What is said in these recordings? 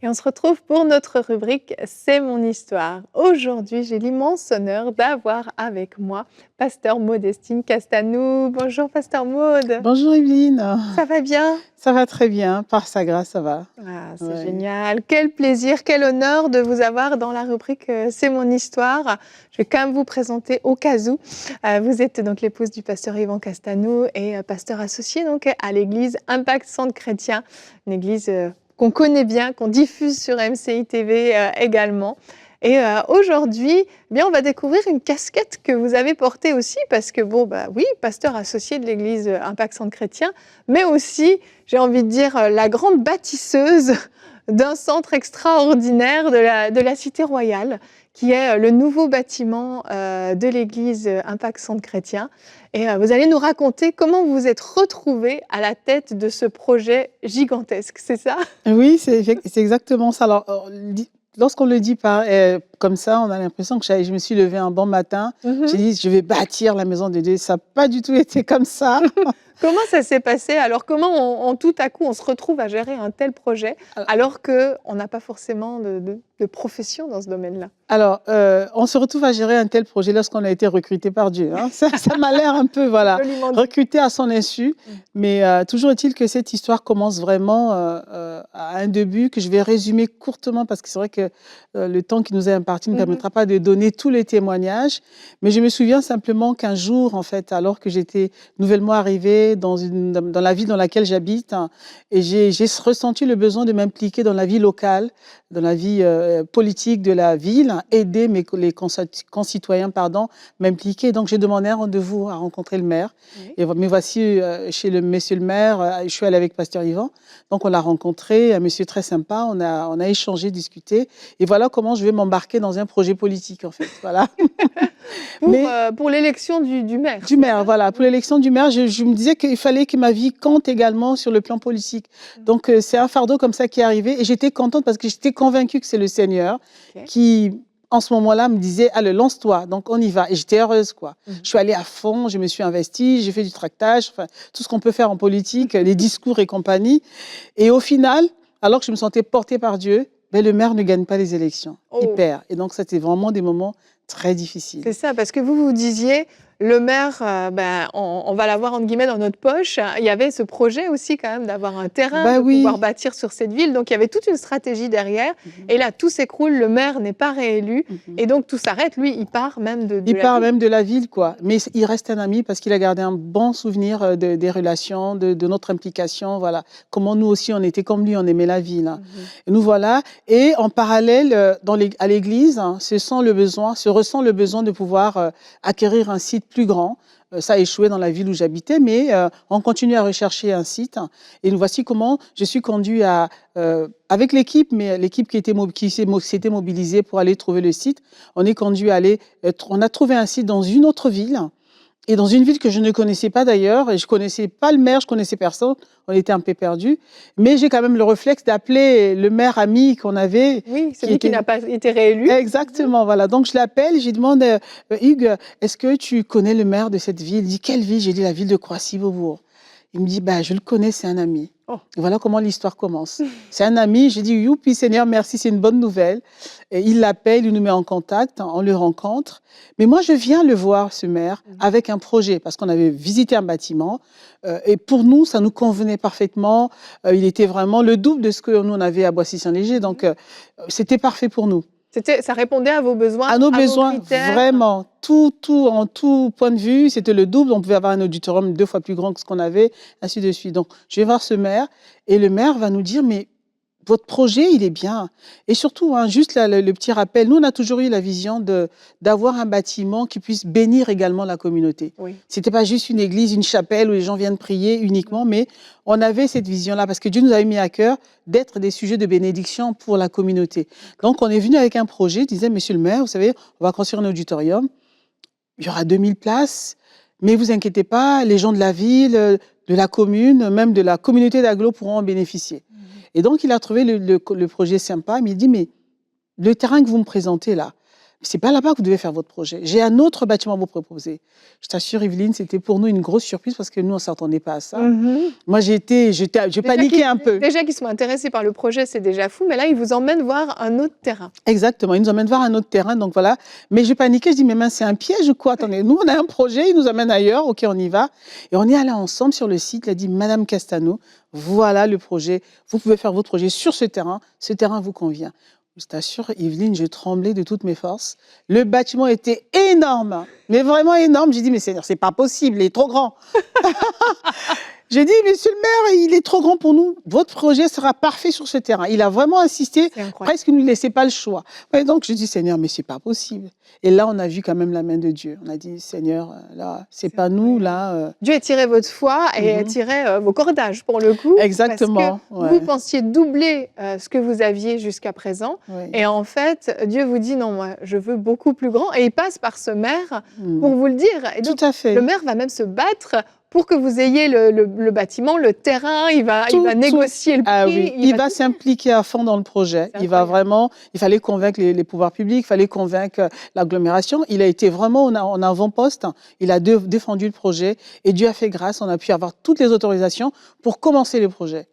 Et on se retrouve pour notre rubrique C'est mon histoire. Aujourd'hui, j'ai l'immense honneur d'avoir avec moi Pasteur Modestine Castanou. Bonjour Pasteur Maud. Bonjour Evelyne, Ça va bien? ça va très bien, par sa grâce ça va. Ah, c'est Ouais. génial. Quel plaisir, quel honneur de vous avoir dans la rubrique C'est mon histoire. Je vais quand même vous présenter au cas où. Vous êtes donc l'épouse du pasteur Yvan Castanou et pasteur associé donc à l'église Impact Centre Chrétien, une église qu'on connaît bien, qu'on diffuse sur MCI TV également. Et aujourd'hui, eh bien, on va découvrir une casquette que vous avez portée aussi, parce que bon, bah oui, pasteur associé de l'église Impact Centre Chrétien, mais aussi, j'ai envie de dire, la grande bâtisseuse d'un centre extraordinaire de la Cité Royale, qui est le nouveau bâtiment de l'église Impact Centre Chrétien. Et vous allez nous raconter comment vous vous êtes retrouvée à la tête de ce projet gigantesque, c'est ça? Oui, c'est exactement ça. Alors, lorsqu'on le dit comme ça, on a l'impression que je me suis levée un bon matin, j'ai dit je vais bâtir la maison de Dieu. Ça n'a pas du tout été comme ça. Comment ça s'est passé? Alors, comment tout à coup, on se retrouve à gérer un tel projet, alors qu'on n'a pas forcément de profession dans ce domaine-là? Alors, on se retrouve à gérer un tel projet lorsqu'on a été recruté par Dieu. Hein. Ça m'a l'air un peu, voilà, recruté à son insu. Mais toujours est-il que cette histoire commence vraiment à un début que je vais résumer courtement parce que c'est vrai que le temps qui nous est imparti ne permettra pas de donner tous les témoignages. Mais je me souviens simplement qu'un jour, en fait, alors que j'étais nouvellement arrivée dans la ville dans laquelle j'habite, hein, et j'ai ressenti le besoin de m'impliquer dans la vie locale, dans la vie politique de la ville, aider les concitoyens, m'impliquer. Donc, j'ai demandé un rendez-vous à rencontrer le maire. Oui. Et me voici chez monsieur le maire. Je suis allée avec pasteur Yvan. Donc, on l'a rencontré, un monsieur très sympa. On a échangé, discuté. Et voilà comment je vais m'embarquer dans un projet politique, en fait. Voilà. Pour l'élection du maire. Du maire, voilà. Pour l'élection du maire, je me disais qu'il fallait que ma vie compte également sur le plan politique. Donc, c'est un fardeau comme ça qui est arrivé. Et j'étais contente parce que j'étais convaincue que c'est le Seigneur qui, en ce moment-là, me disait « Allez, lance-toi ». Donc, on y va. Et j'étais heureuse, quoi. Je suis allée à fond, je me suis investie, j'ai fait du tractage, enfin, tout ce qu'on peut faire en politique, les discours et compagnie. Et au final, alors que je me sentais portée par Dieu, ben, le maire ne gagne pas les élections. Il perd. Et donc, c'était vraiment des moments très difficile. C'est ça, parce que vous disiez, le maire, on va l'avoir entre guillemets dans notre poche. Il y avait ce projet aussi quand même d'avoir un terrain, de pouvoir bâtir sur cette ville. Donc il y avait toute une stratégie derrière. Et là, tout s'écroule, le maire n'est pas réélu. Et donc tout s'arrête. Lui, il part même de la ville, quoi. Mais il reste un ami parce qu'il a gardé un bon souvenir des relations, de notre implication. Voilà. Comment nous aussi, on était comme lui, on aimait la ville. Hein. Et nous voilà. Et en parallèle, à l'église, hein, se ressent le besoin de pouvoir acquérir un site plus grand. Ça a échoué dans la ville où j'habitais, mais on continue à rechercher un site. Et nous voici comment je suis conduite avec l'équipe, mais l'équipe qui s'était mobilisée pour aller trouver le site. On est conduit à aller, on a trouvé un site dans une autre ville. Et dans une ville que je ne connaissais pas d'ailleurs, et je ne connaissais pas le maire, je connaissais personne, on était un peu perdus. Mais j'ai quand même le réflexe d'appeler le maire ami qu'on avait. Oui, celui qui n'a pas été réélu. Exactement, voilà. Donc je l'appelle, je lui demande, Hugues, est-ce que tu connais le maire de cette ville? Il dit, quelle ville? J'ai dit, la ville de Croissy-Beaubourg. Il me dit, je le connais, c'est un ami. Et voilà comment l'histoire commence. C'est un ami, j'ai dit, youpi Seigneur, merci, c'est une bonne nouvelle. Et il l'appelle, il nous met en contact, on le rencontre. Mais moi, je viens le voir, ce maire, avec un projet, parce qu'on avait visité un bâtiment. Et pour nous, ça nous convenait parfaitement. Il était vraiment le double de ce que nous, on avait à Boissy-Saint-Léger. Donc, c'était parfait pour nous. Ça répondait à vos besoins, à nos besoins, vos critères. Vraiment. En tout point de vue, c'était le double. On pouvait avoir un auditorium 2 fois plus grand que ce qu'on avait, ainsi de suite. Donc, je vais voir ce maire et le maire va nous dire, mais votre projet, il est bien. Et surtout, hein, juste le petit rappel, nous, on a toujours eu la vision d'avoir un bâtiment qui puisse bénir également la communauté. Oui. Ce n'était pas juste une église, une chapelle où les gens viennent prier uniquement, mais on avait cette vision-là parce que Dieu nous avait mis à cœur d'être des sujets de bénédiction pour la communauté. Donc, on est venu avec un projet, disait, monsieur le maire, vous savez, on va construire un auditorium, il y aura 2000 places, mais vous inquiétez pas, les gens de la ville, de la commune, même de la communauté d'agglo pourront en bénéficier. Et donc, il a trouvé le projet sympa, mais il dit, mais le terrain que vous me présentez là, c'est pas là-bas que vous devez faire votre projet. J'ai un autre bâtiment à vous proposer. Je t'assure, Evelyne, c'était pour nous une grosse surprise parce que nous, on ne s'attendait pas à ça. Moi, j'ai paniqué un peu. Déjà qu'ils sont intéressés par le projet, c'est déjà fou, mais là, ils vous emmènent voir un autre terrain. Exactement, ils nous emmènent voir un autre terrain, donc voilà. Mais je paniquais, je dis, mais mince, c'est un piège ou quoi? Attendez, nous, on a un projet, ils nous amènent ailleurs, ok, on y va. Et on est allé ensemble sur le site, il a dit, Madame Castaneau, voilà le projet, vous pouvez faire votre projet sur ce terrain vous convient. Je t'assure, Evelyne, je tremblais de toutes mes forces. Le bâtiment était énorme, mais vraiment énorme. J'ai dit, mais Seigneur, c'est pas possible, il est trop grand. J'ai dit, monsieur le maire, il est trop grand pour nous. Votre projet sera parfait sur ce terrain. Il a vraiment insisté, presque ne nous laissait pas le choix. Et donc, je dis, Seigneur, mais c'est pas possible. Et là, on a vu quand même la main de Dieu. On a dit, Seigneur, là, c'est pas nous, là. Dieu a tiré votre foi et a tiré vos cordages, pour le coup. Exactement. Parce que vous pensiez doubler ce que vous aviez jusqu'à présent. Et en fait, Dieu vous dit, non, moi, je veux beaucoup plus grand. Et il passe par ce maire pour vous le dire. Et donc, tout à fait. Le maire va même se battre pour que vous ayez le bâtiment, le terrain, il va négocier le prix. Ah oui. Il va s'impliquer à fond dans le projet. Il fallait convaincre les pouvoirs publics, il fallait convaincre l'agglomération. Il a été vraiment en avant-poste. Il a défendu le projet et Dieu a fait grâce. On a pu avoir toutes les autorisations pour commencer le projet.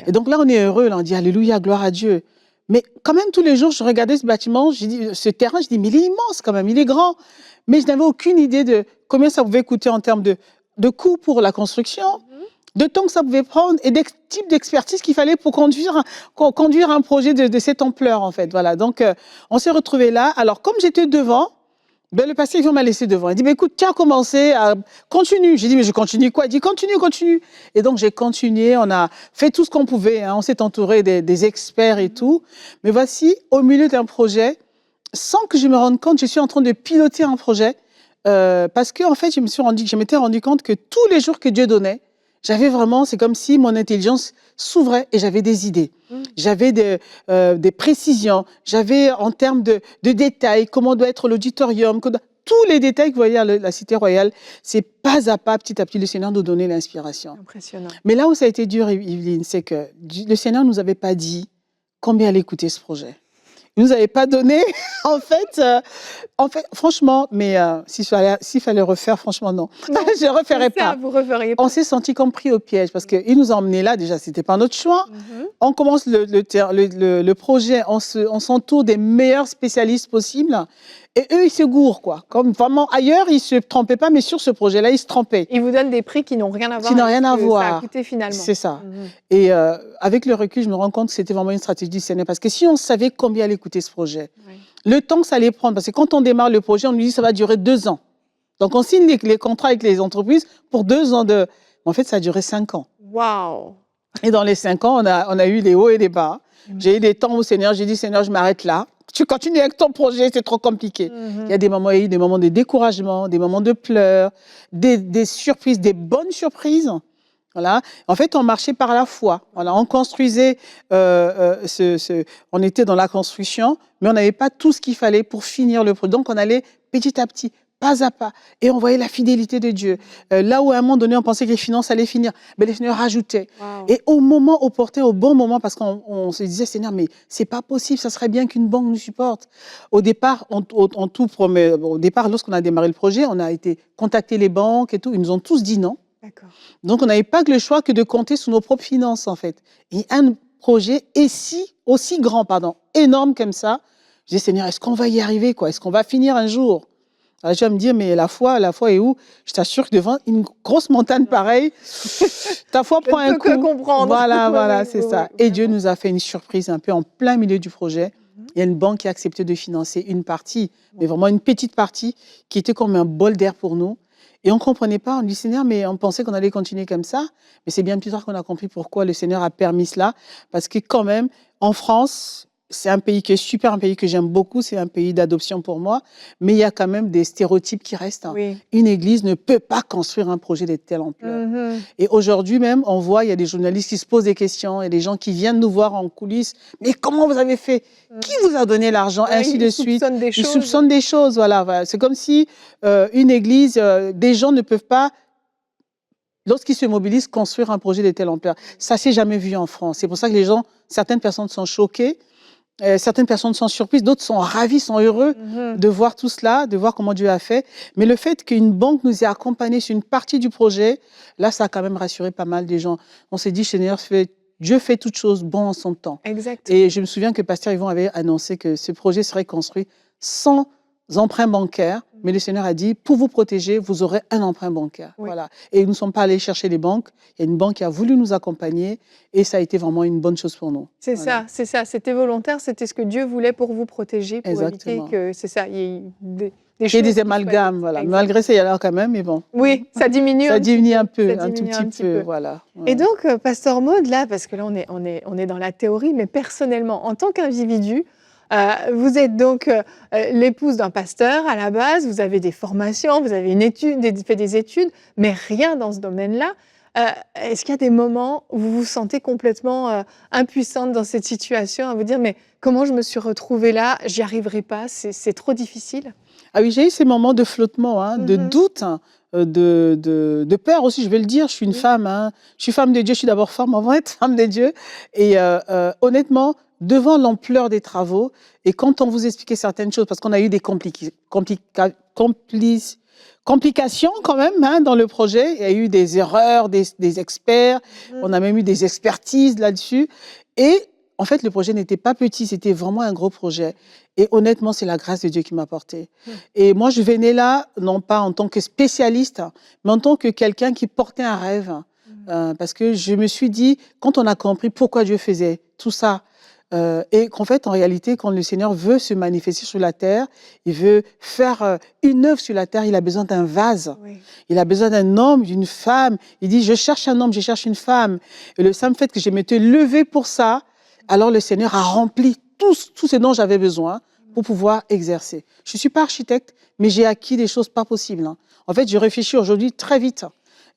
Et donc là, on est heureux. Là, on dit Alléluia, gloire à Dieu. Mais quand même, tous les jours, je regardais ce bâtiment, ce terrain, je dis, mais il est immense quand même, il est grand. Mais je n'avais aucune idée de combien ça pouvait coûter en termes de coûts pour la construction, de temps que ça pouvait prendre et des types d'expertise qu'il fallait pour conduire un projet de cette ampleur, en fait. Voilà. Donc, on s'est retrouvés là. Alors, comme j'étais devant, le pasteur, il m'a laissé devant. Il dit, mais écoute, tu as commencé, continue. J'ai dit, mais je continue quoi? Il dit, continue. Et donc, j'ai continué. On a fait tout ce qu'on pouvait. Hein. On s'est entouré des experts et tout. Mais voici, au milieu d'un projet, sans que je me rende compte, je suis en train de piloter un projet. Parce que en fait, je m'étais rendu compte que tous les jours que Dieu donnait, j'avais vraiment, c'est comme si mon intelligence s'ouvrait et j'avais des idées. J'avais des précisions. J'avais en termes de détails, comment doit être l'auditorium, tous les détails que vous voyez à la Cité Royale, c'est pas à pas, petit à petit, le Seigneur nous donnait l'inspiration. Impressionnant. Mais là où ça a été dur, Evelyne, c'est que le Seigneur nous avait pas dit combien allait coûter ce projet. Il nous avait pas donné, en fait, franchement, mais s'il fallait refaire, franchement, non. Je ne referais pas. Vous referiez pas. On s'est senti comme pris au piège parce qu'il nous a emmenés là, déjà, c'était pas notre choix. On commence le projet, on s'entoure des meilleurs spécialistes possibles. Et eux, ils se gourrent, quoi. Comme vraiment ailleurs, ils ne se trompaient pas, mais sur ce projet-là, ils se trompaient. Ils vous donnent des prix qui n'ont rien à voir avec ce que ça a coûté finalement. C'est ça. Et avec le recul, je me rends compte que c'était vraiment une stratégie du Seigneur. Parce que si on savait combien allait coûter ce projet, le temps que ça allait prendre, parce que quand on démarre le projet, on nous dit que ça va durer 2 ans. Donc on signe les contrats avec les entreprises pour 2 ans de... En fait, ça a duré 5 ans. Waouh! Et dans les 5 ans, on a eu des hauts et des bas. J'ai eu des temps où Seigneur, j'ai dit, Seigneur, je m'arrête là. Tu continues avec ton projet, c'est trop compliqué. Il y a des moments, des moments de découragement, des moments de pleurs, des surprises, des bonnes surprises. Voilà. En fait, on marchait par la foi. Voilà. On construisait, on était dans la construction, mais on n'avait pas tout ce qu'il fallait pour finir le projet. Donc, on allait petit à petit, pas à pas. Et on voyait la fidélité de Dieu. Là où à un moment donné, on pensait que les finances allaient finir, mais les Seigneurs rajoutaient. Wow. Et au moment opportun, au bon moment, parce qu'on se disait, Seigneur, mais c'est pas possible, ça serait bien qu'une banque nous supporte. Au départ, lorsqu'on a démarré le projet, on a été contacter les banques et tout. Ils nous ont tous dit non. Donc, on n'avait pas que le choix que de compter sur nos propres finances, en fait. Et un projet aussi grand, énorme comme ça, je dis, Seigneur, est-ce qu'on va y arriver, quoi? Est-ce qu'on va finir un jour? Alors, je vais me dire, mais la foi est où? Je t'assure que devant une grosse montagne pareille, ta foi prend un coup. Je peux comprendre. Voilà, c'est ça. Et Dieu nous a fait une surprise un peu en plein milieu du projet. Il y a une banque qui a accepté de financer une partie, mais vraiment une petite partie, qui était comme un bol d'air pour nous. Et on ne comprenait pas, on dit, Seigneur, mais on pensait qu'on allait continuer comme ça. Mais c'est bien plus tard qu'on a compris pourquoi le Seigneur a permis cela. Parce que quand même, en France, c'est un pays qui est super, un pays que j'aime beaucoup, c'est un pays d'adoption pour moi. Mais il y a quand même des stéréotypes qui restent. Oui. Une église ne peut pas construire un projet de telle ampleur. Et aujourd'hui même, on voit, il y a des journalistes qui se posent des questions, il y a des gens qui viennent nous voir en coulisses. Mais comment vous avez fait? Qui vous a donné l'argent? Ainsi de suite. Ils soupçonnent des choses. Voilà. C'est comme si une église, des gens ne peuvent pas, lorsqu'ils se mobilisent, construire un projet de telle ampleur. Ça ne s'est jamais vu en France. C'est pour ça que certaines personnes sont choquées. Certaines personnes sont surprises, d'autres sont ravis, sont heureux de voir tout cela, de voir comment Dieu a fait. Mais le fait qu'une banque nous ait accompagnés sur une partie du projet, là, ça a quand même rassuré pas mal de gens. On s'est dit, Seigneur, Dieu fait toutes choses bon en son temps. Exactement. Et je me souviens que Pasteur Yvon avait annoncé que ce projet serait construit sans emprunt bancaire, mais le Seigneur a dit, pour vous protéger, vous aurez un emprunt bancaire. Oui. Voilà. Et nous ne sommes pas allés chercher les banques. Il y a une banque qui a voulu nous accompagner et ça a été vraiment une bonne chose pour nous. C'est Voilà. ça, c'est ça. C'était volontaire, c'était ce que Dieu voulait pour vous protéger, pour Exactement. éviter que, c'est ça, il y ait des Il y a choses des qui amalgames, soient- voilà. Exact. Malgré ça, il y a là quand même, mais bon. Oui, ça diminue. Ça diminue un peu, ça un tout diminue petit peu, voilà. Et Ouais. donc, Pasteur Maud, là, parce que là, on est dans la théorie, mais personnellement, en tant qu'individu, vous êtes donc l'épouse d'un pasteur à la base, vous avez des formations, vous avez fait des études, mais rien dans ce domaine-là. Est-ce qu'il y a des moments où vous vous sentez complètement impuissante dans cette situation, à vous dire, mais comment je me suis retrouvée là, j'y arriverai pas, c'est trop difficile? Ah oui, j'ai eu ces moments de flottement, hein, de doute, hein, de peur aussi, je vais le dire. Je suis une femme, hein. Je suis femme de Dieu, je suis d'abord femme avant d'être femme de Dieu. Et honnêtement, devant l'ampleur des travaux, et quand on vous expliquait certaines choses, parce qu'on a eu des complications quand même hein, dans le projet, il y a eu des erreurs, des experts, on a même eu des expertises là-dessus. Et en fait, le projet n'était pas petit, c'était vraiment un gros projet. Et honnêtement, c'est la grâce de Dieu qui m'a portée. Et moi, je venais là, non pas en tant que spécialiste, mais en tant que quelqu'un qui portait un rêve. Parce que je me suis dit, quand on a compris pourquoi Dieu faisait tout ça, et qu'en fait, en réalité, quand le Seigneur veut se manifester sur la terre, il veut faire une œuvre sur la terre, il a besoin d'un vase. Oui. Il a besoin d'un homme, d'une femme. Il dit, je cherche un homme, je cherche une femme. Et le simple fait que je m'étais levée pour ça, alors le Seigneur a rempli tout ce dont j'avais besoin pour pouvoir exercer. Je ne suis pas architecte, mais j'ai acquis des choses pas possibles. Hein. En fait, je réfléchis aujourd'hui très vite.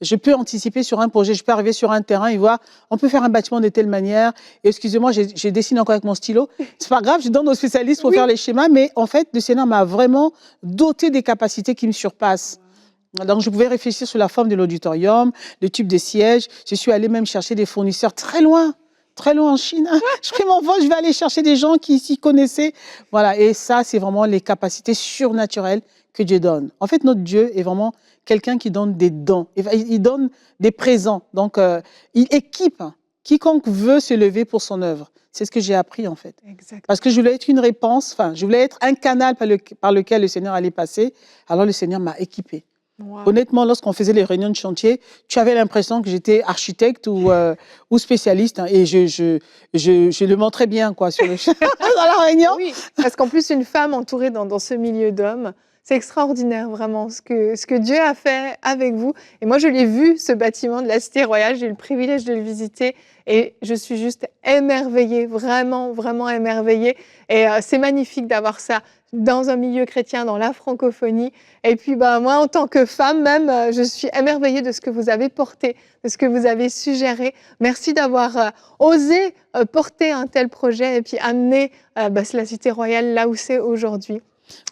Je peux anticiper sur un projet, je peux arriver sur un terrain et voir, on peut faire un bâtiment de telle manière. Et excusez-moi, je dessine encore avec mon stylo. C'est pas grave, je donne aux spécialistes pour faire les schémas. Mais en fait, le Seigneur m'a vraiment doté des capacités qui me surpassent. Donc, je pouvais réfléchir sur la forme de l'auditorium, le type de siège. Je suis allée même chercher des fournisseurs très loin en Chine. Je pris mon vol, je vais aller chercher des gens qui s'y connaissaient. Voilà, et ça, c'est vraiment les capacités surnaturelles que Dieu donne. En fait, notre Dieu est vraiment quelqu'un qui donne des dons. Il donne des présents. Donc, il équipe quiconque veut se lever pour son œuvre. C'est ce que j'ai appris, en fait. Exactement. Parce que je voulais être une réponse, enfin, je voulais être un canal par lequel le Seigneur allait passer. Alors, le Seigneur m'a équipée. Wow. Honnêtement, lorsqu'on faisait les réunions de chantier, tu avais l'impression que j'étais architecte ou spécialiste. Hein, et je le montrais bien, quoi, sur le dans la réunion. Oui, parce qu'en plus, une femme entourée dans ce milieu d'hommes, c'est extraordinaire, vraiment, ce que Dieu a fait avec vous. Et moi, je l'ai vu, ce bâtiment de la Cité Royale, j'ai eu le privilège de le visiter et je suis juste émerveillée, vraiment, vraiment émerveillée. Et c'est magnifique d'avoir ça dans un milieu chrétien, dans la francophonie. Et puis, moi, en tant que femme même, je suis émerveillée de ce que vous avez porté, de ce que vous avez suggéré. Merci d'avoir osé porter un tel projet et puis amener la Cité Royale là où c'est aujourd'hui.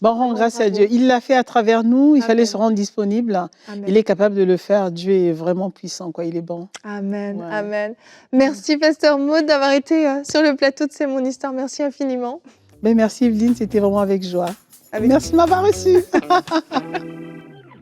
Bon, on rend grâce à Dieu. Il l'a fait à travers nous. Il fallait se rendre disponible. Amen. Il est capable de le faire. Dieu est vraiment puissant, quoi. Il est bon. Amen. Ouais. Amen. Merci, Pasteur Maud, d'avoir été sur le plateau de C'est mon histoire. Merci infiniment. Mais merci, Evelyne. C'était vraiment avec joie. Avec merci de m'avoir reçue.